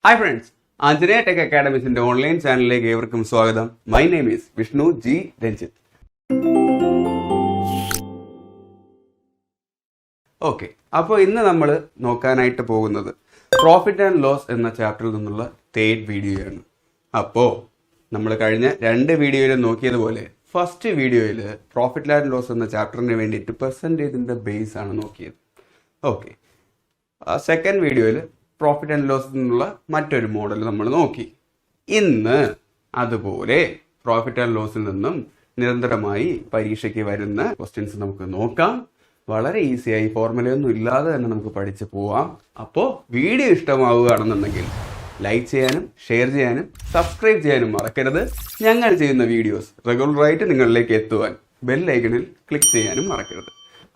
Hi friends, Anjaneya Tech Academy's online ചാനലിലേക്ക് ഏവർക്കും സ്വാഗതം. My name is Vishnu G Ranjith. Okay, അപ്പോൾ ഇന്ന് നമ്മൾ നോക്കാനായിട്ട് പോകുന്നത് പ്രോഫിറ്റ് ആൻഡ് ലോസ് എന്ന ചാപ്റ്ററിൽ നിന്നുള്ള തേർഡ് വീഡിയോയാണ്. അപ്പോൾ നമ്മൾ കഴിഞ്ഞ രണ്ട് വീഡിയോയിൽ നോക്കിയതുപോലെ ഫസ്റ്റ് വീഡിയോയിൽ പ്രോഫിറ്റ് ആൻഡ് ലോസ് എന്ന ചാപ്റ്ററിന് വേണ്ടിയിട്ട് പെർസെൻറ്റേജിൻ്റെ ബേസ് ആണ് നോക്കിയത്. ഓക്കെ, സെക്കൻഡ് വീഡിയോയിൽ പ്രോഫിറ്റ് ആൻഡ് ലോസ് എന്നുള്ള മറ്റൊരു മോഡൽ നമ്മൾ നോക്കി. ഇന്ന് അതുപോലെ പ്രോഫിറ്റ് ആൻഡ് ലോസിൽ നിന്നും നിരന്തരമായി പരീക്ഷയ്ക്ക് വരുന്ന ക്വസ്റ്റ്യൻസ് നമുക്ക് നോക്കാം. വളരെ ഈസിയായി, ഫോർമുലയൊന്നും ഇല്ലാതെ തന്നെ നമുക്ക് പഠിച്ചു പോവാം. അപ്പോൾ വീഡിയോ ഇഷ്ടമാവുകയാണെന്നുണ്ടെങ്കിൽ ലൈക്ക് ചെയ്യാനും ഷെയർ ചെയ്യാനും സബ്സ്ക്രൈബ് ചെയ്യാനും മറക്കരുത്. ഞങ്ങൾ ചെയ്യുന്ന വീഡിയോസ് റെഗുലറായിട്ട് നിങ്ങളിലേക്ക് എത്തുവാൻ ബെൽ ഐക്കണിൽ ക്ലിക്ക് ചെയ്യാനും മറക്കരുത്.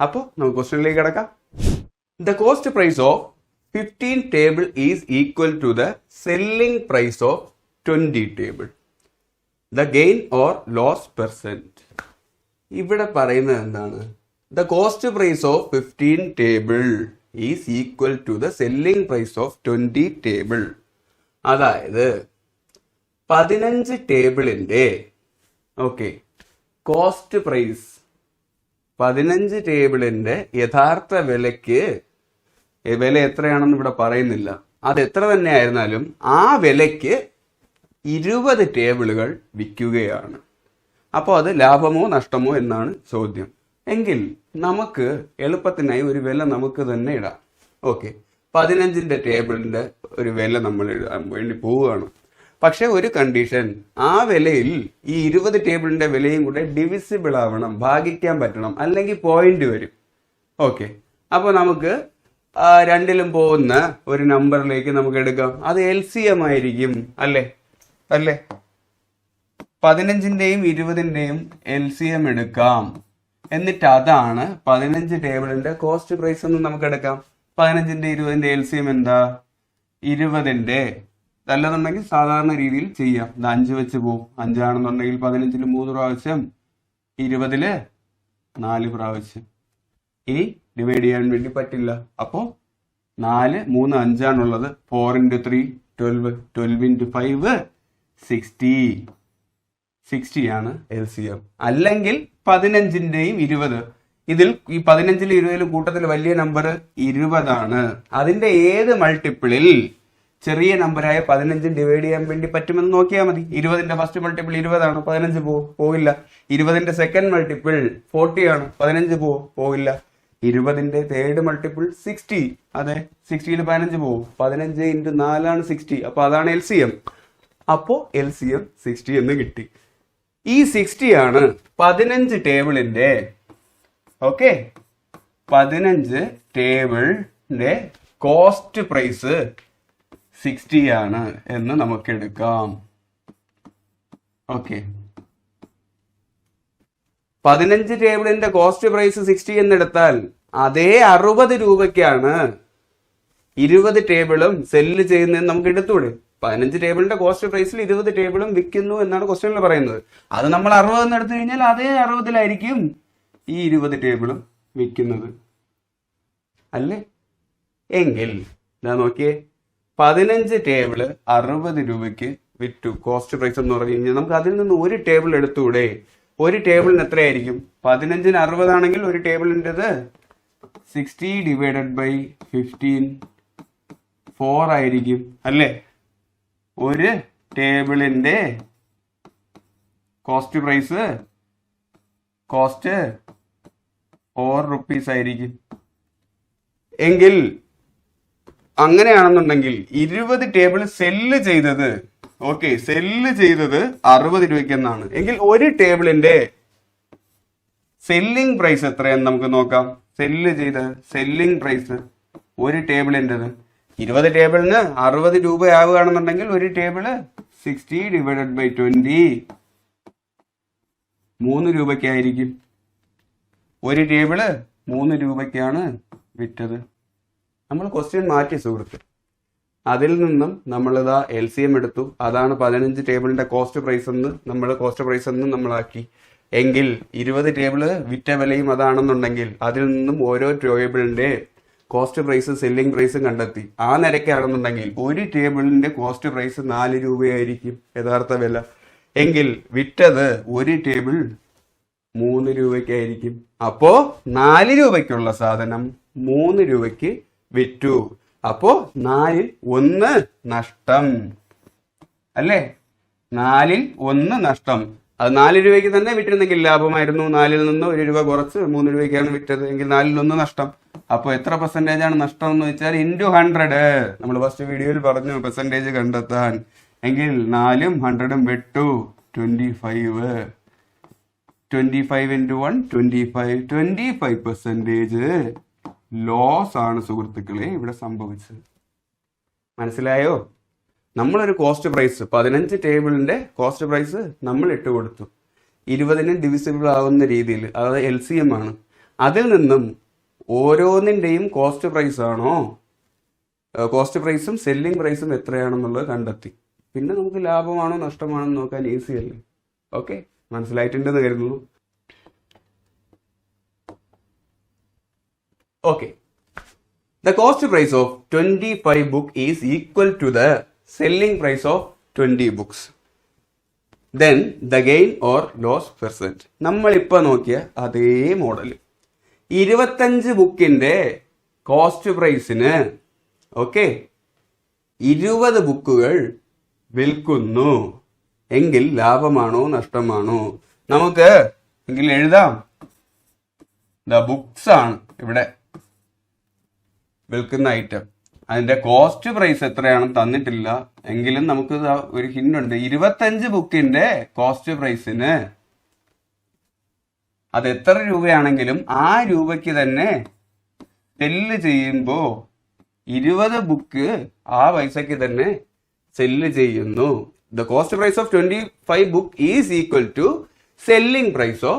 അപ്പോൾ നമുക്ക് ക്വസ്റ്റ്യനിലേക്ക് കിടക്കാം. The cost price of 15 table is equal to the selling price of 20 table. The gain or loss percent. ഇവിടെ പറയുന്നത് എന്താണ്? The cost price of 15 table is equal to the selling price of 20 table. അതായത് 15 ടേബിളിന്റെ cost price, 15 ടേബിളിന്റെ യഥാർത്ഥ വിലയ്ക്ക് വില എത്രയാണെന്ന് ഇവിടെ പറയുന്നില്ല. അത് എത്ര തന്നെ ആയിരുന്നാലും ആ വിലയ്ക്ക് 20 ടേബിളുകൾ വിൽക്കുകയാണ്. അപ്പോൾ അത് ലാഭമോ നഷ്ടമോ എന്നാണ് ചോദ്യം. എങ്കിൽ നമുക്ക് എളുപ്പത്തിനായി ഒരു വില നമുക്ക് തന്നെ ഇടാം. 15 ടേബിളിന്റെ ഒരു വില നമ്മൾ ഇടാൻ വേണ്ടി പോവുകയാണ്. പക്ഷെ ഒരു കണ്ടീഷൻ, ആ വിലയിൽ ഈ 20 ടേബിളിന്റെ വിലയും കൂടെ ഡിവിസിബിൾ ആവണം, ഭാഗിക്കാൻ പറ്റണം, അല്ലെങ്കിൽ പോയിന്റ് വരും. അപ്പോൾ നമുക്ക് രണ്ടിലും പോകുന്ന ഒരു നമ്പറിലേക്ക് നമുക്ക് എടുക്കാം. അത് LCM ആയിരിക്കും, അല്ലേ? 15ന്റെയും 20ന്റെയും LCM എടുക്കാം. എന്നിട്ട് അതാണ് 15 ടേബിളിന്റെ കോസ്റ്റ് പ്രൈസ് എന്ന് നമുക്ക് എടുക്കാം. 15ന്റെ 20ന്റെ LCM എന്താ? 20ന്റെ അല്ലെന്നുണ്ടെങ്കിൽ സാധാരണ രീതിയിൽ ചെയ്യാം. 5 വെച്ച് പോകും. 5 ആണെന്നുണ്ടെങ്കിൽ 15ല് 3 പ്രാവശ്യം, 20ല് 4 പ്രാവശ്യം. ഇനി ഡിവൈഡ് ചെയ്യാൻ വേണ്ടി പറ്റില്ല. അപ്പോൾ 4, 3, 5 ആണുള്ളത്. 4 into 3 12, 12 into 5 60 ആണ് LCM. അല്ലെങ്കിൽ 15ന്റെയും 20, ഇതിൽ ഈ 15ലും 20ലും കൂട്ടത്തിൽ വലിയ നമ്പർ 20 ആണ്. അതിന്റെ ഏത് മൾട്ടിപ്പിളിൽ ചെറിയ നമ്പറായ 15 ഡിവൈഡ് ചെയ്യാൻ വേണ്ടി പറ്റുമെന്ന് നോക്കിയാൽ മതി. 20ന്റെ ഫസ്റ്റ് മൾട്ടിപ്പിൾ 20 ആണ്, 15 പോകില്ല. 20ന്റെ സെക്കൻഡ് മൾട്ടിപ്പിൾ 40 ആണ്, 15 പോകില്ല. 20ന്റെ തേർഡ് മൾട്ടിപ്പിൾ 60, അതെ, 60ൽ 15 പോകും. 15 into 4 ആണ് 60. അപ്പൊ അതാണ് LCM. അപ്പോ LCM 60 എന്ന് കിട്ടി. ഈ 60 ആണ് 15 ടേബിളിന്റെ 15 ടേബിളിന്റെ കോസ്റ്റ് പ്രൈസ് 60 ആണ് എന്ന് നമുക്ക് എടുക്കാം. 15 ടേബിളിന്റെ കോസ്റ്റ് പ്രൈസ് 60 എന്നെടുത്താൽ അതേ 60 രൂപയ്ക്കാണ് 20 ടേബിളും സെല്ല് ചെയ്യുന്നതെന്ന് നമുക്ക് എടുത്തൂടെ? 15 ടേബിളിന്റെ കോസ്റ്റ് പ്രൈസിൽ 20 ടേബിളും വിൽക്കുന്നു എന്നാണ് ക്വസ്റ്റ്യനിൽ പറയുന്നത്. അത് നമ്മൾ 60 എന്ന് എടുത്തു കഴിഞ്ഞാൽ അതേ 60ലായിരിക്കും ഈ 20 ടേബിളും വിൽക്കുന്നത്, അല്ലേ? എങ്കിൽ നോക്കിയേ, 15 ടേബിള് 60 രൂപയ്ക്ക് വിറ്റു. കോസ്റ്റ് പ്രൈസ് എന്ന് പറഞ്ഞു കഴിഞ്ഞാൽ നമുക്ക് അതിൽ നിന്ന് ഒരു ടേബിൾ എടുത്തൂടെ? ഒരു ടേബിളിന് എത്രയായിരിക്കും? 15ന് 60 ആണെങ്കിൽ ഒരു ടേബിളിൻ്റെത് 60 ഡിവൈഡഡ് ബൈ 15 4 ആയിരിക്കും, അല്ലേ? ഒരു ടേബിളിന്റെ കോസ്റ്റ് പ്രൈസ് 4 rupees ആയിരിക്കും. എങ്കിൽ അങ്ങനെയാണെന്നുണ്ടെങ്കിൽ 20 ടേബിൾ സെല്ല് ചെയ്തത് 60 രൂപയ്ക്ക് എന്നാണ്. എങ്കിൽ ഒരു ടേബിളിന്റെ സെല്ലിംഗ് പ്രൈസ് എത്രയെന്ന് നമുക്ക് നോക്കാം. സെല്ലിംഗ് പ്രൈസ് ഒരു ടേബിളിൻ്റെത് 20 ടേബിളിന് 60 രൂപ ആവുകയാണെന്നുണ്ടെങ്കിൽ ഒരു ടേബിള് 60 ഡിവൈഡഡ് ബൈ 20 3 രൂപയ്ക്കായിരിക്കും. ഒരു ടേബിള് 3 രൂപയ്ക്കാണ് വിറ്റത്. നമ്മൾ ക്വസ്റ്റ്യൻ മാറ്റി സുഹൃത്ത്. അതിൽ നിന്നും നമ്മളിതാ LCM എടുത്തു. അതാണ് 15 ടേബിളിന്റെ കോസ്റ്റ് പ്രൈസ് എന്ന് നമ്മളാക്കി. എങ്കിൽ 20 ടേബിള് വിറ്റ വിലയും അതാണെന്നുണ്ടെങ്കിൽ അതിൽ നിന്നും ഓരോ ടേബിളിന്റെ കോസ്റ്റ് പ്രൈസും സെല്ലിംഗ് പ്രൈസും കണ്ടെത്തി. ആ നിരക്കാണെന്നുണ്ടെങ്കിൽ ഒരു ടേബിളിന്റെ കോസ്റ്റ് പ്രൈസ് 4 രൂപയായിരിക്കും യഥാർത്ഥ വില. എങ്കിൽ വിറ്റത് ഒരു ടേബിൾ 3 രൂപയ്ക്കായിരിക്കും. അപ്പോ 4 രൂപയ്ക്കുള്ള സാധനം 3 രൂപയ്ക്ക് വിറ്റു. അപ്പോ 4-ൽ 1 നഷ്ടം അല്ലേ? 4-ൽ 1 നഷ്ടം. അത് 4 രൂപയ്ക്ക് തന്നെ വിറ്റിരുന്നെങ്കിൽ ലാഭമായിരുന്നു. 4-ൽ നിന്ന് 1 രൂപ കുറച്ച് 3 രൂപയ്ക്കാണ് വിറ്റത് എങ്കിൽ 4-ൽ 1 നഷ്ടം. അപ്പോൾ എത്ര പെർസെന്റേജ് ആണ് നഷ്ടം എന്ന് വെച്ചാൽ ഇൻറ്റു 100. നമ്മൾ ഫസ്റ്റ് വീഡിയോയിൽ പറഞ്ഞു പെർസെന്റേജ് കണ്ടെത്താൻ. എങ്കിൽ 4-ഉം 100-ഉം വിട്ടു 25. 25 into 1 25% ലോസ് ആണ് സുഹൃത്തുക്കളെ ഇവിടെ സംഭവിച്ചത്. മനസ്സിലായോ? നമ്മളൊരു കോസ്റ്റ് പ്രൈസ് 15 ടേബിളിന്റെ കോസ്റ്റ് പ്രൈസ് നമ്മൾ ഇട്ട് കൊടുത്തു. 20-ന് ഡിവിസിബിൾ ആവുന്ന രീതിയിൽ, അതായത് LCM ആണ്. അതിൽ നിന്നും ഓരോന്നിന്റെയും കോസ്റ്റ് പ്രൈസ് ആണോ, കോസ്റ്റ് പ്രൈസും സെല്ലിംഗ് പ്രൈസും എത്രയാണെന്നുള്ളത് കണ്ടെത്തി. പിന്നെ നമുക്ക് ലാഭമാണോ നഷ്ടമാണോ നോക്കാൻ ഈസി അല്ലേ? ഓക്കെ, മനസ്സിലായിട്ടുണ്ടെന്ന് കരുതുന്നു. Okay, the cost price of 25 book is equal to the selling price of 20 books. Then the gain or loss percent. നമ്മളിപ്പോൾ നോക്കിയ അതേ മോഡൽ 25 ബുക്കിന്റെ കോസ്റ്റ് പ്രൈസിന് 20 ബുക്കുകൾ വിൽക്കുന്നു എങ്കിൽ ലാഭമാണോ നഷ്ടമാണോ? നമുക്ക് എങ്കിൽ എഴുതാം. ബുക്സ് ആണ് ഇവിടെ വിൽക്കുന്ന ഐറ്റം. അതിന്റെ കോസ്റ്റ് പ്രൈസ് എത്രയാണെന്ന് തന്നിട്ടില്ല എങ്കിലും നമുക്ക് ഒരു ഹിന്റ് ഉണ്ട്. 25 ബുക്കിന്റെ കോസ്റ്റ് പ്രൈസിന് അത് എത്ര രൂപയാണെങ്കിലും ആ രൂപയ്ക്ക് തന്നെ സെല്ല് ചെയ്യുമ്പോ 20 ബുക്ക് ആ പൈസക്ക് തന്നെ സെല്ല് ചെയ്യുന്നു. The cost price of 25 book is equal to selling price of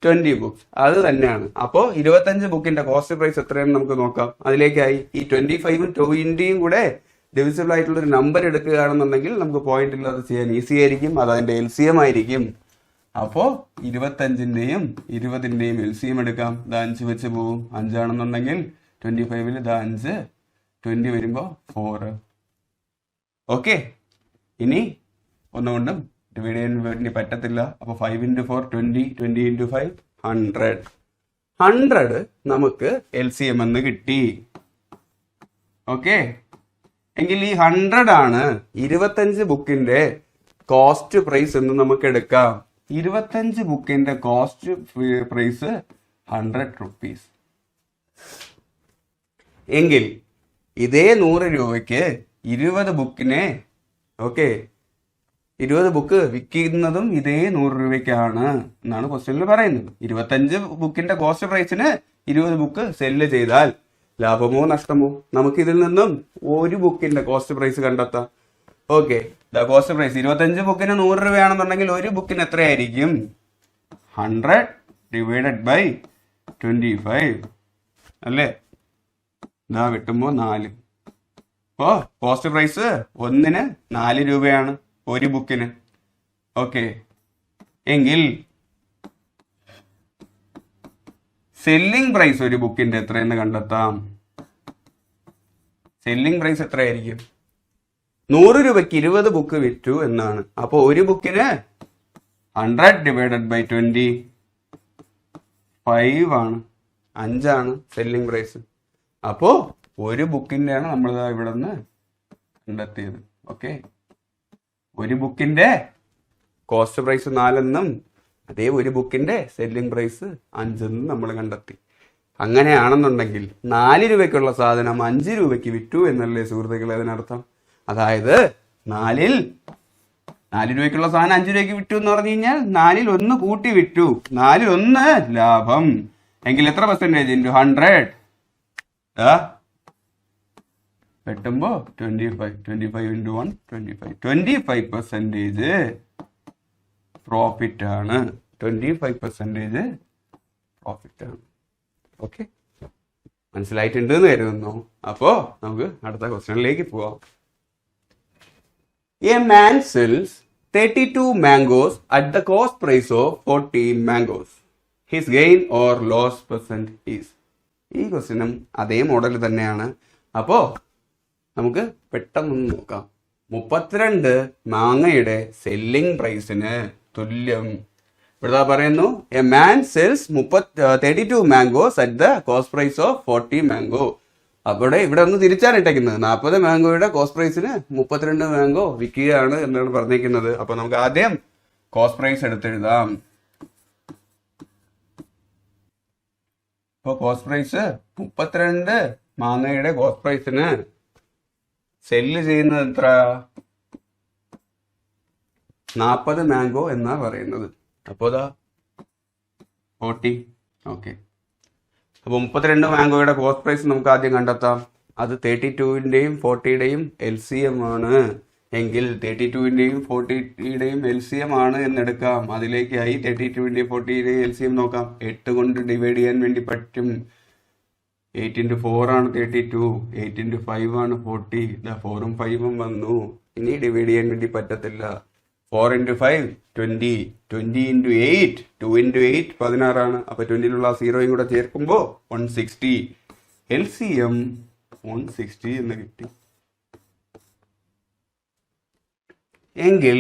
20 books. അത് തന്നെയാണ്. അപ്പോൾ 25 ബുക്കിന്റെ കോസ്റ്റ് പ്രൈസ് എത്രയാണെന്ന് നമുക്ക് നോക്കാം. അതിലേക്കായി ഈ 25ഉം 20യും കൂടെ ഡിവിസിബിൾ ആയിട്ടുള്ള ഒരു നമ്പർ എടുക്കുകയാണെന്നുണ്ടെങ്കിൽ നമുക്ക് പോയിന്റ് ഇല്ലാതെ ചെയ്യാൻ ഈസി ആയിരിക്കും. അത് അതിന്റെ LCM ആയിരിക്കും. അപ്പോൾ 25ന്റെയും 20ന്റെയും LCM എടുക്കാം. ഇത് 5 വെച്ച് പോവും. 5 ആണെന്നുണ്ടെങ്കിൽ 25ൽ ഇത് 5, 20 വരുമ്പോ 4. ഓക്കെ, ഇനി ഒന്നുകൊണ്ടും ഡിവൈഡ് ചെയ്യാൻ വേണ്ടി പറ്റത്തില്ല. അപ്പൊ 5 into 4 20, 20 into 5 100. 100 നമുക്ക് LCM എന്ന് കിട്ടി. ഓക്കെ, എങ്കിൽ ഈ 100 ആണ് 25 ബുക്കിന്റെ കോസ്റ്റ് പ്രൈസ് എന്ന് നമുക്ക് എടുക്കാം. 25 ബുക്കിന്റെ കോസ്റ്റ് പ്രൈസ് 100 rupees. എങ്കിൽ ഇതേ 100 രൂപയ്ക്ക് 20 ബുക്കിനെ 20 ബുക്ക് വിൽക്കുന്നതും ഇതേ 100 രൂപയ്ക്കാണ് എന്നാണ് ക്വസ്റ്റ്യനിൽ പറയുന്നത്. 25 ബുക്കിന്റെ കോസ്റ്റ് പ്രൈസിന് 20 ബുക്ക് സെല്ല് ചെയ്താൽ ലാഭമോ നഷ്ടമോ? നമുക്ക് ഇതിൽ നിന്നും ഒരു ബുക്കിന്റെ കോസ്റ്റ് പ്രൈസ് കണ്ടെത്താം. ഓക്കെ, കോസ്റ്റ് പ്രൈസ് 25 ബുക്കിന് 100 രൂപയാണെന്നുണ്ടെങ്കിൽ ഒരു ബുക്കിന് എത്രയായിരിക്കും? 100 ഡിവൈഡഡ് ബൈ 25 അല്ലേ? ഇതാ വെട്ടുമ്പോ 4. അപ്പോ കോസ്റ്റ് പ്രൈസ് 1-ന് 4 രൂപയാണ് ഒരു ബുക്കിന്. ഓക്കെ, എങ്കിൽ സെല്ലിംഗ് പ്രൈസ് ഒരു ബുക്കിന്റെ എത്രയെന്ന് കണ്ടെത്താം. സെല്ലിംഗ് പ്രൈസ് എത്രയായിരിക്കും? 100 രൂപയ്ക്ക് 20 ബുക്ക് വിറ്റു എന്നാണ്. അപ്പൊ ഒരു ബുക്കിന് 100 ഡിവൈഡഡ് ബൈ 25 ആണ്. 5 ആണ് സെല്ലിംഗ് പ്രൈസ്. അപ്പോ ഒരു ബുക്കിന്റെയാണ് നമ്മൾ ഇവിടെ നിന്ന് കണ്ടെത്തിയത്. ഓക്കെ, ഒരു ബുക്കിന്റെ കോസ്റ്റ് പ്രൈസ് 4 എന്നും അതേ ഒരു ബുക്കിന്റെ സെല്ലിംഗ് പ്രൈസ് 5 എന്നും നമ്മൾ കണ്ടെത്തി. അങ്ങനെയാണെന്നുണ്ടെങ്കിൽ 4 രൂപയ്ക്കുള്ള സാധനം 5 രൂപയ്ക്ക് വിറ്റു എന്നല്ലേ സുഹൃത്തുക്കളെ അതിനർത്ഥം? അതായത് 4 രൂപയ്ക്കുള്ള സാധനം 5 രൂപയ്ക്ക് വിറ്റു എന്ന് പറഞ്ഞു കഴിഞ്ഞാൽ 4-ൽ 1 കൂട്ടി വിറ്റു. 4-ൽ 1 ലാഭം. എങ്കിൽ എത്ര പെർസെന്റേജ് ഇൻറ്റു 100? വെട്ടുമ്പോ 25 into 1 25% പ്രോഫിറ്റ് ആണ്. 25% പ്രോഫിറ്റ് ആണ്. ഓക്കെ, മനസ്സിലായിട്ടുണ്ട് എന്ന് കരുതുന്നു. അപ്പോ നമുക്ക് അടുത്ത ക്വസ്റ്റ്യനിലേക്ക് പോവാം. A man sells 32 mangoes at the cost price of 40 mangoes. His gain or loss percent is. ഈ ക്വസ്റ്റ്യനും അതേ മോഡൽ തന്നെയാണ്. അപ്പോൾ നമുക്ക് പെട്ടെന്ന് നോക്കാം. 32 മാങ്ങയുടെ സെല്ലിംഗ് പ്രൈസിന് തുല്യം. ഇവിടെ പറയുന്നു a man sells 32 mangoes at the cost price of 40 mango. അവിടെ ഇവിടെ ഒന്ന് തിരിച്ചാണ് ഇട്ടേക്കുന്നത്. 40 മാംഗോയുടെ കോസ്റ്റ് പ്രൈസിന് 32 മാംഗോ വിൽക്കുകയാണ് എന്നാണ് പറഞ്ഞിരിക്കുന്നത്. അപ്പൊ നമുക്ക് ആദ്യം കോസ്റ്റ് പ്രൈസ് എടുത്തെഴുതാം. ഇപ്പൊ കോസ്റ്റ് പ്രൈസ് 32 മാങ്ങയുടെ കോസ്റ്റ് പ്രൈസിന് സെല്ല് ചെയ്യുന്നത് എത്ര? 40 മാംഗോ എന്നാ പറയുന്നത്. അപ്പോ 40. ഓക്കെ, അപ്പൊ 32 മാംഗോയുടെ കോസ്റ്റ് പ്രൈസ് നമുക്ക് ആദ്യം കണ്ടെത്താം. അത് 32ന്റെയും 40യുടെയും LCM ആണ്. എങ്കിൽ 32ന്റെയും 40യുടെയും LCM ആണ് എന്നെടുക്കാം. അതിലേക്കായി 32ന്റെയും 40യുടെയും LCM നോക്കാം. 8 കൊണ്ട് ഡിവൈഡ് ചെയ്യാൻ വേണ്ടി പറ്റും. 8 into 4 ആണ് 32, 8 into 5 ആണ് 40. 4ഉം 5ഉം വന്നു. ഇനി ഡിവൈഡ് ചെയ്യാൻ വേണ്ടി പറ്റത്തില്ല. 4 into 5 20, 20 into 8 2 into 8 16 ആണ്. അപ്പൊ 20ലുള്ള 0യും കൂടെ ചേർക്കുമ്പോ 160. LCM 160 എന്ന് കിട്ടി. എങ്കിൽ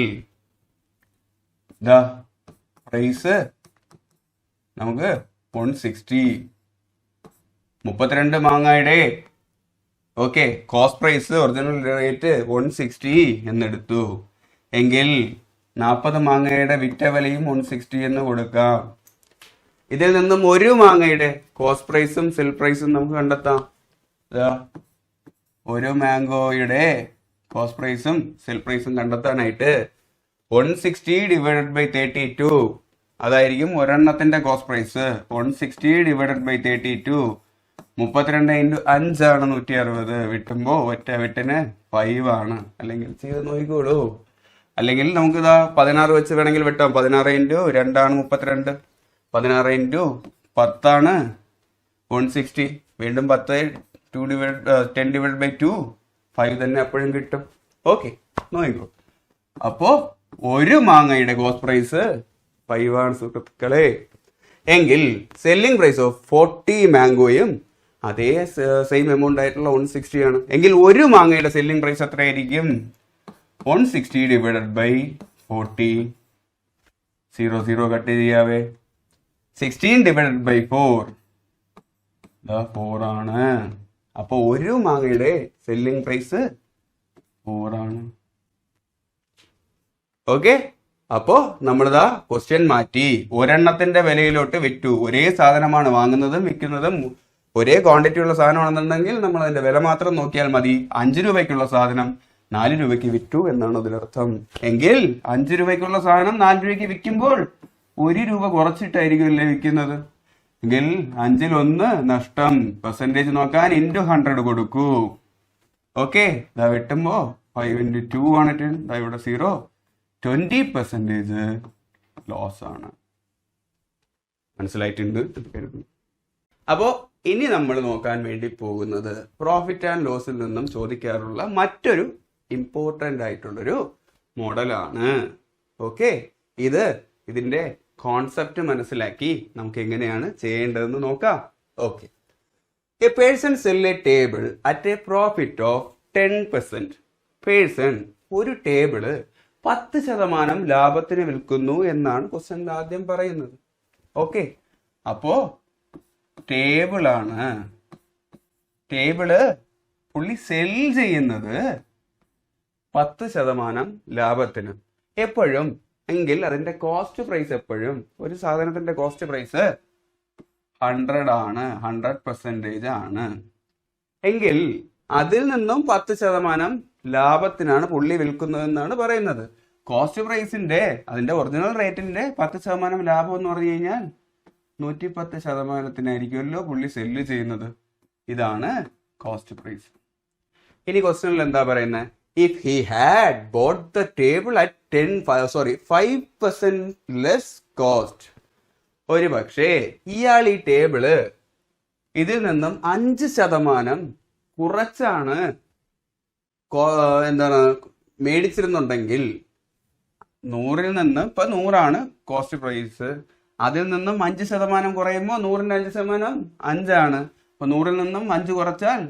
പ്രൈസ് നമുക്ക് 160. 32 മാങ്ങയുടെ okay cost price original rate 160 എന്നെടുത്തു. എങ്കിൽ 40 മാങ്ങയുടെ വിറ്റ വിലയും 160 എന്ന് കൊടുക്കാം. ഇതിൽ നിന്നും ഒരു മാങ്ങയുടെ കോസ്റ്റ് പ്രൈസും സെൽ പ്രൈസും നമുക്ക് കണ്ടെത്താം. ഒരു മാംഗോയുടെ കോസ്റ്റ് പ്രൈസും സെൽ പ്രൈസും കണ്ടെത്താനായിട്ട് 160 ഡിവൈഡഡ് ബൈ 32 അതായിരിക്കും ഒരെണ്ണത്തിന്റെ cost price. 160 divided by 32 32 into 5 ആണ് 160. വിട്ടുമ്പോ ഒറ്റ വിട്ടിന് 5 ആണ്. അല്ലെങ്കിൽ ചെയ്ത് നോക്കിക്കോളൂ. അല്ലെങ്കിൽ നമുക്ക് 16 വെച്ച് വേണമെങ്കിൽ വെട്ടാം. 16 into 2 ആണ് 32. 16 into 10 ആണ് 160. വീണ്ടും 10 10 ഡിവൈഡ് ബൈ 2 5 തന്നെ അപ്പോഴും കിട്ടും. ഓക്കെ, നോക്കിക്കോ. അപ്പോ ഒരു മാങ്ങയുടെ കോസ്റ്റ് പ്രൈസ് 5 ആണ് സുഹൃത്തുക്കളെ. എങ്കിൽ സെല്ലിംഗ് പ്രൈസ് ഓഫ് 40 മാംഗോയും അതേ സെയിം എമൗണ്ട് ആയിട്ടുള്ള 160 ആണ്. എങ്കിൽ ഒരു മാങ്ങയുടെ സെല്ലിംഗ് പ്രൈസ് എത്രയായിരിക്കും? 160 ഡിവൈഡഡ് ബൈ 40. 0 കട്ട് ചെയ്യാവേ. 16 ഡിവൈഡഡ് ബൈ 4 4 ആണ്. അപ്പൊ ഒരു മാങ്ങയുടെ സെല്ലിംഗ് പ്രൈസ് 4 ആണ്. ഓക്കെ, അപ്പോ നമ്മളിതാ ക്വസ്റ്റ്യൻ മാറ്റി ഒരെണ്ണത്തിന്റെ വിലയിലോട്ട് വിറ്റു. ഒരേ സാധനമാണ് വാങ്ങുന്നതും വിൽക്കുന്നതും. ഒരേ ക്വാണ്ടിറ്റി ഉള്ള സാധനമാണെന്നുണ്ടെങ്കിൽ നമ്മൾ അതിന്റെ വില മാത്രം നോക്കിയാൽ മതി. 5 രൂപയ്ക്കുള്ള സാധനം 4 രൂപയ്ക്ക് വിറ്റു എന്നാണ് അതിനർത്ഥം. എങ്കിൽ 5 രൂപയ്ക്കുള്ള സാധനം 4 രൂപയ്ക്ക് വിൽക്കുമ്പോൾ 1 രൂപ കുറച്ചിട്ടായിരിക്കും അല്ലേ വിൽക്കുന്നത്. എങ്കിൽ 5ൽ 1 നഷ്ടം. പെർസെന്റേജ് നോക്കാൻ into 100 കൊടുക്കൂ. ഓക്കെ, ഇതാ വെട്ടുമ്പോ 5 into 2 ആണ് 10. ഇവിടെ 0. 20% ലോസ് ആണ്. മനസ്സിലായിട്ടുണ്ട്. അപ്പോ ഇനി നമ്മൾ നോക്കാൻ വേണ്ടി പോകുന്നത് പ്രോഫിറ്റ് ആൻഡ് ലോസിൽ നിന്നും ചോദിക്കാറുള്ള മറ്റൊരു ഇമ്പോർട്ടൻ്റ് ആയിട്ടുള്ളൊരു മോഡലാണ്. ഓക്കെ, ഇതിന്റെ കോൺസെപ്റ്റ് മനസ്സിലാക്കി നമുക്ക് എങ്ങനെയാണ് ചെയ്യേണ്ടതെന്ന് നോക്കാം. Okay, A person cell A table at A profit of 10%. Person ഒരു ടേബിള് 10% ലാഭത്തിന് വിൽക്കുന്നു എന്നാണ് ക്വസ്റ്റ്യനിൽ ആദ്യം പറയുന്നത്. ഓക്കെ, അപ്പോ ടേബിള് പുള്ളി സെൽ ചെയ്യുന്നത് 10% ലാഭത്തിന് എപ്പോഴും. എങ്കിൽ അതിന്റെ കോസ്റ്റ് പ്രൈസ് എപ്പോഴും ഒരു സാധനത്തിന്റെ കോസ്റ്റ് പ്രൈസ് 100 ആണ്, 100% ആണ്. എങ്കിൽ അതിൽ നിന്നും 10% ലാഭത്തിനാണ് പുള്ളി വിൽക്കുന്നതെന്നാണ് പറയുന്നത്. കോസ്റ്റ് പ്രൈസിന്റെ അതിന്റെ ഒറിജിനൽ റേറ്റിന്റെ 10% ലാഭം എന്ന് പറഞ്ഞു കഴിഞ്ഞാൽ 110%-നായിരിക്കുമല്ലോ പുള്ളി സെല്ല് ചെയ്യുന്നത്. ഇതാണ് കോസ്റ്റ് പ്രൈസ്. ഇനി ക്വസ്റ്റ്യനിൽ എന്താ പറയുന്നത്? If he had boat the table at 5% less cost. ഒരു പക്ഷേ ഇയാൾ ഈ ടേബിള് ഇതിൽ നിന്നും 5% കുറച്ചാണ് മേടിച്ചിരുന്നുണ്ടെങ്കിൽ 100ൽ നിന്ന് ഇപ്പൊ 100 കോസ്റ്റ് പ്രൈസ്. അതിൽ നിന്നും 5% കുറയുമ്പോൾ 100ന്റെ 5% 5 ആണ്. അപ്പൊ 100-ൽ നിന്നും 5 കുറച്ചാൽ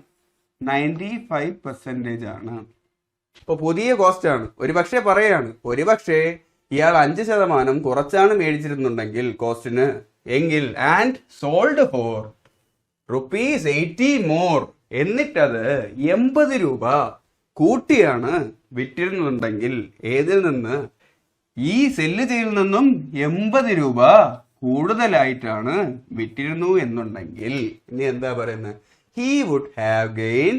95% ആണ്. ഇപ്പൊ പുതിയ കോസ്റ്റ് ആണ്. ഒരുപക്ഷെ പറയാണ്, ഒരുപക്ഷെ ഇയാൾ 5% കുറച്ചാണ് മേടിച്ചിരുന്നുണ്ടെങ്കിൽ കോസ്റ്റിന്, എങ്കിൽ ആൻഡ് സോൾഡ് ഫോർ ₹80 മോർ, എന്നിട്ടത് 80 രൂപ കൂട്ടിയാണ് വിറ്റിരുന്നുണ്ടെങ്കിൽ, ഏതിൽ നിന്ന്? ഈ സെല്ല് ചെയ്തിൽ നിന്നും 80 രൂപ കൂടുതലായിട്ടാണ് വിറ്റിരുന്നു എന്നുണ്ടെങ്കിൽ, ഇനി എന്താ പറയുന്നത്? ഹി വുഡ് ഹാവ് ഗെയിൻ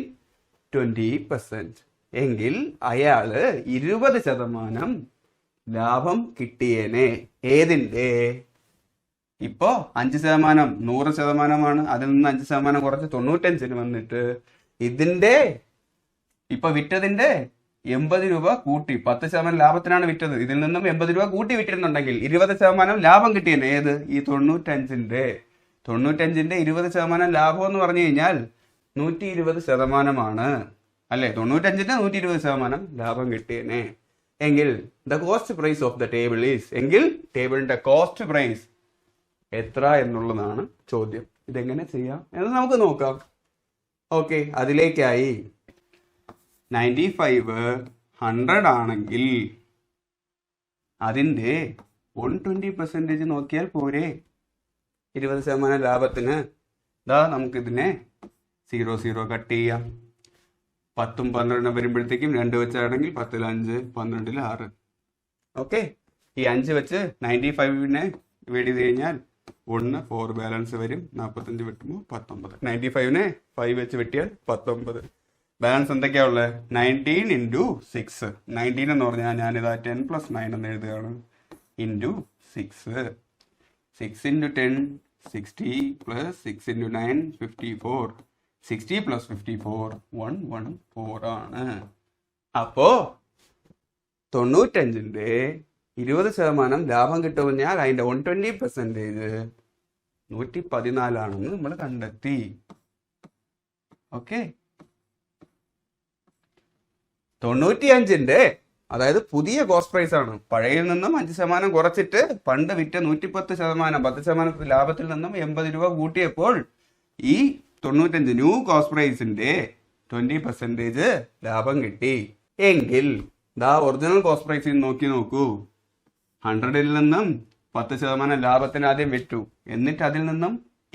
20%, എങ്കിൽ അയാള് 20% ലാഭം കിട്ടിയേനെ. ഏതിന്റെ? ഇപ്പോ 5% 100%, അതിൽ നിന്ന് 5% കുറച്ച് 95 വന്നിട്ട് ഇതിന്റെ ഇപ്പൊ വിറ്റതിന്റെ 80 രൂപ കൂട്ടി 10% ലാഭത്തിനാണ് വിറ്റത്. ഇതിൽ നിന്നും 80 രൂപ കൂട്ടി വിറ്റിരുന്നുണ്ടെങ്കിൽ 20% ലാഭം കിട്ടിയേനെ. ഏത്? ഈ 95ന്റെ 20% ലാഭം എന്ന് പറഞ്ഞു കഴിഞ്ഞാൽ 120% അല്ലെ? 95ന്റെ 120% ലാഭം കിട്ടിയേനെ. എങ്കിൽ the cost price of the table is, എങ്കിൽ ടേബിളിന്റെ കോസ്റ്റ് പ്രൈസ് എത്ര എന്നുള്ളതാണ് ചോദ്യം. ഇതെങ്ങനെ ചെയ്യാം എന്ന് നമുക്ക് നോക്കാം. ഓക്കെ, അതിലേക്കായി 95 100 ആണെങ്കിൽ അതിന്റെ 120% നോക്കിയാൽ പോരെ? 20% ലാഭത്തിന് നമുക്കിതിനെ 0 കട്ട് ചെയ്യാം. 10ഉം 12 വരുമ്പോഴത്തേക്കും 2 വെച്ചാണെങ്കിൽ 10ൽ 5, 12ൽ 6. ഓക്കെ, ഈ 5 വെച്ച് 95നെ ഡിവൈഡ് ചെയ്ത് കഴിഞ്ഞാൽ 1 4 ബാലൻസ് വരും. 45 വെട്ടുമ്പോൾ 19. 95നെ 5 വെച്ച് വെട്ടിയാൽ 19. ബാലൻസ് എന്തൊക്കെയാ ഉള്ളത്? 19 × 6. 19 എന്ന് പറഞ്ഞാൽ ഞാനിതാ 10 + 9 എന്ന് എഴുതുകയാണ്. × 6. 6 × 10 60 + 6 × 9 54. 60 + 54 114 ആണ്. അപ്പോ 95ന്റെ 20% ലാഭം കിട്ടുമെന്നാൽ അതിന്റെ 120% 114 ആണെന്ന് നമ്മൾ കണ്ടെത്തി. ഓക്കെ, 95ന്റെ അതായത് പുതിയ കോസ്റ്റ് പ്രൈസ് ആണ്. പഴയതിൽ നിന്നും 5% കുറച്ചിട്ട് പണ്ട് വിറ്റ 110%, 10% ലാഭത്തിൽ നിന്നും 80 രൂപ കൂട്ടിയപ്പോൾ ഈ 95 ന്യൂ കോസ്റ്റ് പ്രൈസിന്റെ 20% ലാഭം കിട്ടി. എങ്കിൽ ഒറിജിനൽ കോസ്റ്റ് പ്രൈസിൽ നോക്കൂ. 100ൽ നിന്നും 10% ലാഭത്തിന് ആദ്യം വിറ്റു, എന്നിട്ട് അതിൽ നിന്നും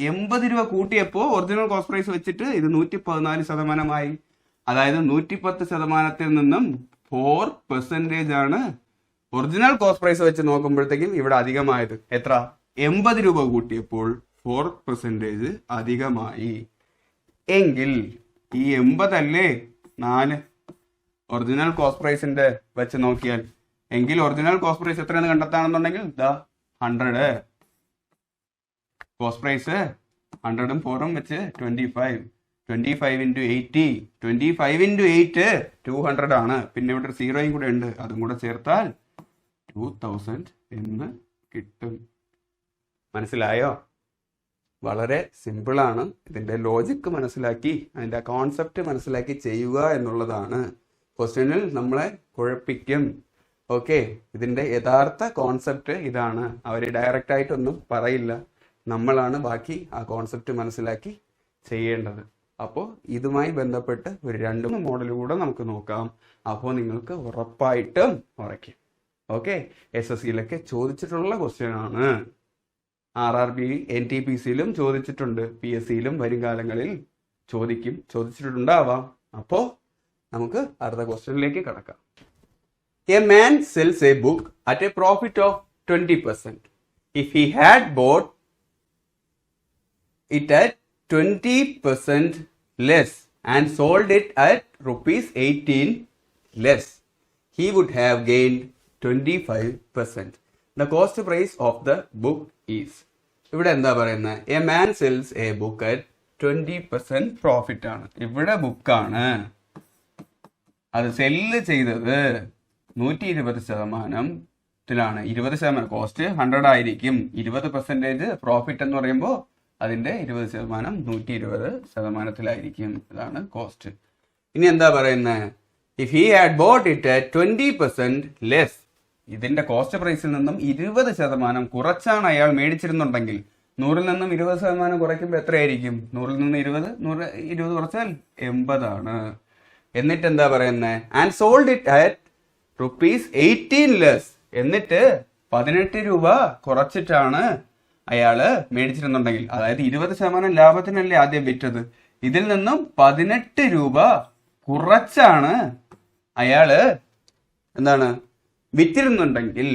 80 രൂപ കൂട്ടിയപ്പോൾ ഒറിജിനൽ കോസ്റ്റ് പ്രൈസ് വെച്ചിട്ട് ഇത് 114% അതായത് 110%ത്തിൽ നിന്നും 4% ആണ് ഒറിജിനൽ കോസ്റ്റ് പ്രൈസ് വെച്ച് നോക്കുമ്പോഴത്തേക്കും ഇവിടെ അധികമായത്. എത്ര? 80 രൂപ കൂട്ടിയപ്പോൾ 4% അധികമായി. എങ്കിൽ ഈ 80 അല്ലേ 4 ഒറിജിനൽ കോസ്റ്റ് പ്രൈസിന്റെ വെച്ച് നോക്കിയാൽ, എങ്കിൽ ഒറിജിനൽ കോസ്റ്റ് പ്രൈസ് എത്രയെന്ന് കണ്ടെത്താണെന്നുണ്ടെങ്കിൽ 100 കോസ്റ്റ് പ്രൈസ് 100ഉം 4ഉം വെച്ച് 25. 25 × 80. 25 × 8 200 ആണ്. പിന്നെ ഇവിടെ 0 കൂടെ ഉണ്ട്, അതും കൂടെ ചേർത്താൽ 2000 എന്ന് കിട്ടും. മനസ്സിലായോ? വളരെ സിമ്പിളാണ്. ഇതിന്റെ ലോജിക്ക് മനസ്സിലാക്കി അതിന്റെ കോൺസെപ്റ്റ് മനസ്സിലാക്കി ചെയ്യുക എന്നുള്ളതാണ്. ക്വസ്റ്റ്യനിൽ നമ്മളെ കുഴപ്പിക്കും. ഓക്കെ, ഇതിന്റെ യഥാർത്ഥ കോൺസെപ്റ്റ് ഇതാണ്. അവർ ഡയറക്റ്റ് ആയിട്ടൊന്നും പറയില്ല, നമ്മളാണ് ബാക്കി ആ കോൺസെപ്റ്റ് മനസ്സിലാക്കി ചെയ്യേണ്ടത്. അപ്പോൾ ഇതുമായി ബന്ധപ്പെട്ട് ഒരു 2 മോഡൽ കൂടെ നമുക്ക് നോക്കാം. അപ്പോൾ നിങ്ങൾക്ക് ഉറപ്പായിട്ടും ഉറയ്ക്കും. ഓക്കെ, SSCയിലൊക്കെ ചോദിച്ചിട്ടുള്ള ക്വസ്റ്റ്യൻ ആണ്. RRB NTPCയിലും ചോദിച്ചിട്ടുണ്ട്, PSCയിലും വരും കാലങ്ങളിൽ ചോദിച്ചിട്ടുണ്ടാവാം. അപ്പോൾ നമുക്ക് അടുത്ത ക്വസ്റ്റ്യനിലേക്ക് കടക്കാം. A man sells a book at a profit of 20%. If he had bought it at 20% less and sold it at ₹18 less, he would have gained 25%. The cost price of the book is. ഇവിടെ എന്താ പറയുന്നത്? A man sells a book at 20% profit ആണ്. ഇവിടെ ബുക്കാണ്, അത് cell ചെയ്തത് 120%. 20% cost 100 ആയിരിക്കും. 20% profit എന്ന് പറയുമ്പോൾ അതിന്റെ 20% 120%. ഇതാണ് കോസ്റ്റ്. ഇനി എന്താ പറയുന്നത്? If he had boat it at 20% less, ഇതിന്റെ കോസ്റ്റ് പ്രൈസിൽ നിന്നും 20% കുറച്ചാണ് അയാൾ മേടിച്ചിരുന്നുണ്ടെങ്കിൽ 100ൽ നിന്നും 20% കുറയ്ക്കുമ്പോൾ എത്രയായിരിക്കും? 100ൽ നിന്ന് 20 കുറച്ചാൽ 80 എന്നിട്ട് എന്താ പറയുന്നത്? And sold it at ₹18 less. എന്നിട്ട് 18 രൂപ കുറച്ചിട്ടാണ് അയാള് മേടിച്ചിരുന്നുണ്ടെങ്കിൽ, അതായത് 20% ലാഭത്തിനല്ലേ ആദ്യം വിറ്റത്, ഇതിൽ നിന്നും 18 രൂപ കുറച്ചാണ് അയാള് എന്താണ് വിറ്റിരുന്നുണ്ടെങ്കിൽ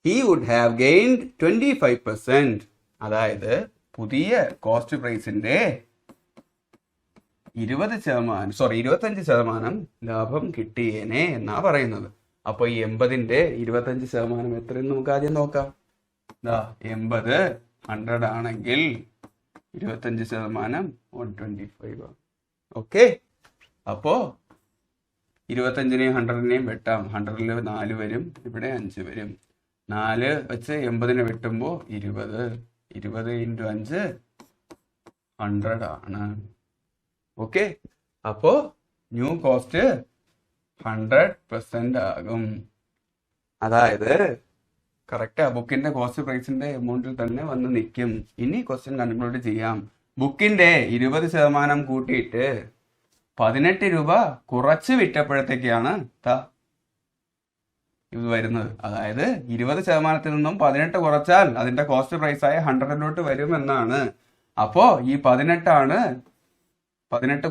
he would have gained 25%. അതായത് പുതിയ കോസ്റ്റ് പ്രൈസിന്റെ 25% ലാഭം കിട്ടിയേനെ എന്നാ പറയുന്നത്. അപ്പൊ ഈ 80ന്റെ 25% എത്രയെന്ന് നമുക്ക് ആദ്യം നോക്കാം. 80 100 ആണെങ്കിൽ 25% 125. ഓക്കെ, അപ്പോ 25നെയും 100നെയും വെട്ടാം. 100ൽ 4 വരും, ഇവിടെ 5 വരും. 4 വെച്ച് 80നെ വെട്ടുമ്പോ 20 × 5 100 ആണ്. ഓക്കെ, അപ്പോ ന്യൂ കോസ്റ്റ് 100% ആകും. അതായത് കറക്റ്റ് ആ ബുക്കിന്റെ കോസ്റ്റ് പ്രൈസിന്റെ എമൗണ്ടിൽ തന്നെ വന്ന് നിൽക്കും. ഇനി ക്വസ്റ്റ്യൻ കൺക്ലൂഡ് ചെയ്യാം. ബുക്കിന്റെ 20% കൂട്ടിയിട്ട് 18 രൂപ കുറച്ച് വിറ്റപ്പോഴത്തേക്കാണ് ഇത് വരുന്നത്. അതായത് 20% നിന്നും 18 കുറച്ചാൽ അതിന്റെ കോസ്റ്റ് പ്രൈസായ 100 വരുമെന്നാണ്. അപ്പോ ഈ 18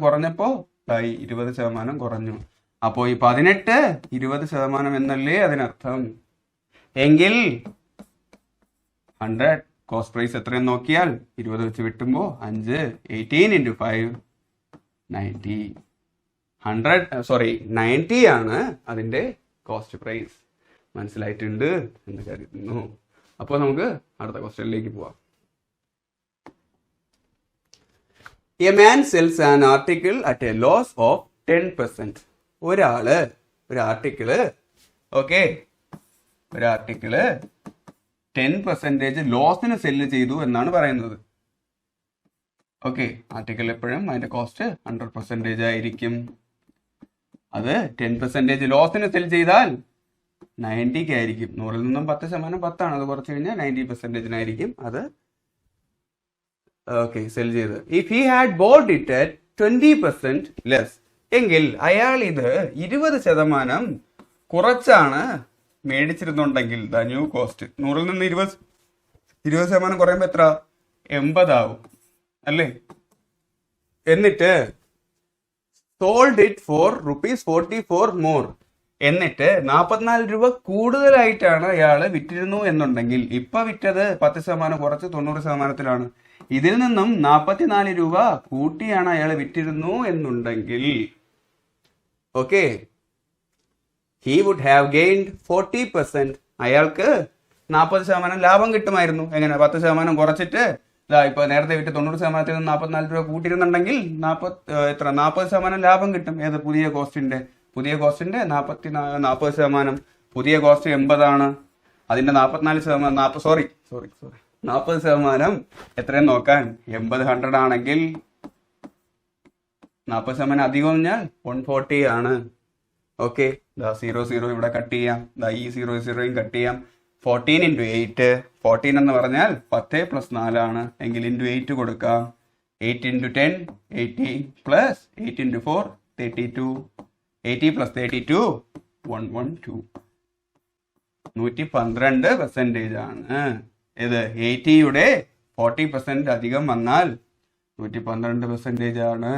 കുറഞ്ഞപ്പോ 20% കുറഞ്ഞു. അപ്പോ ഈ 18 20% എന്നല്ലേ അതിനർത്ഥം. എങ്കിൽ 100 കോസ്റ്റ് പ്രൈസ് എത്രയെന്ന് നോക്കിയാൽ 20 വെച്ച് വിട്ടുമ്പോ 5 18 × 5 90. 90 ആണ് അതിന്റെ കോസ്റ്റ് പ്രൈസ്. മനസ്സിലായിട്ടുണ്ട് എന്ന് കരുതുന്നു. അപ്പോൾ നമുക്ക് അടുത്ത ക്വസ്റ്റ്യനിലേക്ക് പോവാം. A man sells an article at a loss of 10%. ഒരു ആർട്ടിക്കിള് 10% ലോസിന് സെല്ല് ചെയ്തു എന്നാണ് പറയുന്നത്. ഓക്കെ, ആർട്ടിക്കിൾ എപ്പോഴും അതിന്റെ കോസ്റ്റ് 100% ആയിരിക്കും. അത് 10% ലോസിന് സെൽ ചെയ്താൽ 90 ആയിരിക്കും. 100ൽ നിന്നും 10% 10 ആണ്. അത് കുറച്ച് കഴിഞ്ഞാൽ 90% അത് സെൽ ചെയ്ത്. If he had boat it at 20% less, എങ്കിൽ അയാൾ ഇത് 20% കുറച്ചാണ് മേടിച്ചിരുന്നുണ്ടെങ്കിൽ ദ ന്യൂ കോസ്റ്റ് 100ൽ നിന്ന് 20% കുറയുമ്പോ എത്ര? 80 ആവും അല്ലേ? എന്നിട്ട് സോൾഡ് ഇറ്റ് ഫോർ ₹44 മോർ. എന്നിട്ട് 44 രൂപ കൂടുതലായിട്ടാണ് അയാള് വിറ്റിരുന്നു എന്നുണ്ടെങ്കിൽ, ഇപ്പൊ വിറ്റത് 10% കുറച്ച് 90%ത്തിലാണ്. ഇതിൽ നിന്നും 44 രൂപ കൂട്ടിയാണ് അയാൾ വിറ്റിരുന്നു എന്നുണ്ടെങ്കിൽ he would have gained 40%. അയാൾക്ക് 40% ലാഭം കിട്ടുമായിരുന്നു. എങ്ങനെ? 10% കുറച്ചിട്ട് ഇപ്പൊ നേരത്തെ വിറ്റ് 90%ത്തിൽ നിന്ന് 44 രൂപ കൂട്ടിയിരുന്നുണ്ടെങ്കിൽ 40% ലാഭം കിട്ടും. ഏത്? പുതിയ കോസ്റ്റിന്റെ 40%. പുതിയ കോസ്റ്റ് 80 ആണ്. അതിന്റെ 40% എത്രയും നോക്കാൻ. 80 100 ആണെങ്കിൽ 40% അധികം പറഞ്ഞാൽ 140 ആണ്. ഓക്കെ, 0 ഇവിടെ കട്ട് ചെയ്യാം. ഈ 0 കട്ട് ചെയ്യാം. 14 × 8. 14 എന്ന് പറഞ്ഞാൽ 10 + 4 ആണ്. എങ്കിൽ × 8 കൊടുക്കാം. 8 × 10 80 + 8 × 4 32. 80 + 32 112. 112% ആണ്. ഇത് 80യുടെ 40% അധികം വന്നാൽ 112% ആണ്.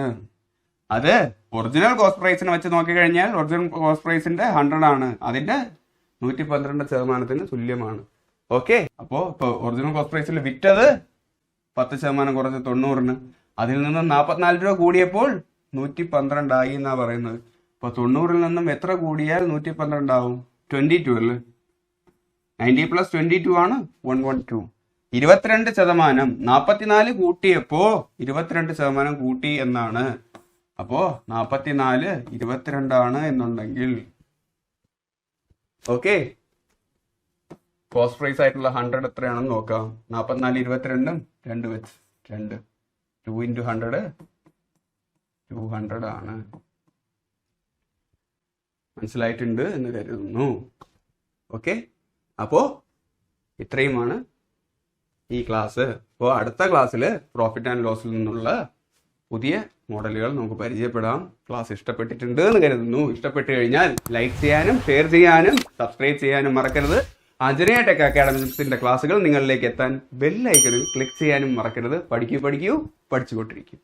അത് ഒറിജിനൽ കോസ്റ്റ് പ്രൈസിനെ വെച്ച് നോക്കിക്കഴിഞ്ഞാൽ ഒറിജിനൽ കോസ്റ്റ് പ്രൈസിന്റെ 100 ആണ്. അതിന്റെ 112% തുല്യമാണ്. ഓക്കെ, അപ്പോ ഇപ്പൊ ഒറിജിനൽ കോസ്റ്റ് പ്രൈസിൽ വിറ്റത് 10% കുറച്ച് 90-ന്. അതിൽ നിന്ന് 44 രൂപ കൂടിയപ്പോൾ 112 ആയി എന്നാ പറയുന്നത്. അപ്പൊ 90-ൽ നിന്നും എത്ര കൂടിയാൽ 112 ആവും? 22 അല്ലേ? 90 + 22 ആണ് 112. 22%. 44 കൂട്ടിയപ്പോ 22% കൂട്ടി എന്നാണ്. അപ്പോ 44 22 ആണ് എന്നുണ്ടെങ്കിൽ കോസ്റ്റ് പ്രൈസ് ആയിട്ടുള്ള 100 എത്രയാണെന്ന് നോക്കാം. 44 22 2 വെച്ച് 2 2 × 100 200 ആണ്. മനസ്സിലായിട്ടുണ്ട് എന്ന് കരുതുന്നു. ഓക്കെ, അപ്പോ ഇത്രയുമാണ് ഈ ക്ലാസ്. അപ്പോൾ അടുത്ത ക്ലാസ്സിൽ പ്രോഫിറ്റ് ആൻഡ് ലോസിൽ നിന്നുള്ള പുതിയ മോഡലുകൾ നമുക്ക് പരിചയപ്പെടാം. ക്ലാസ് ഇഷ്ടപ്പെട്ടിട്ടുണ്ട് എന്ന് കരുതുന്നു. ഇഷ്ടപ്പെട്ട് കഴിഞ്ഞാൽ ലൈക്ക് ചെയ്യാനും ഷെയർ ചെയ്യാനും സബ്സ്ക്രൈബ് ചെയ്യാനും മറക്കരുത്. അജനയ ടെക് അക്കാഡമിക്സിന്റെ ക്ലാസ്സുകൾ നിങ്ങളിലേക്ക് എത്താൻ ബെൽ ഐക്കണിൽ ക്ലിക്ക് ചെയ്യാനും മറക്കരുത്. പഠിക്കൂ പഠിച്ചുകൊണ്ടിരിക്കും.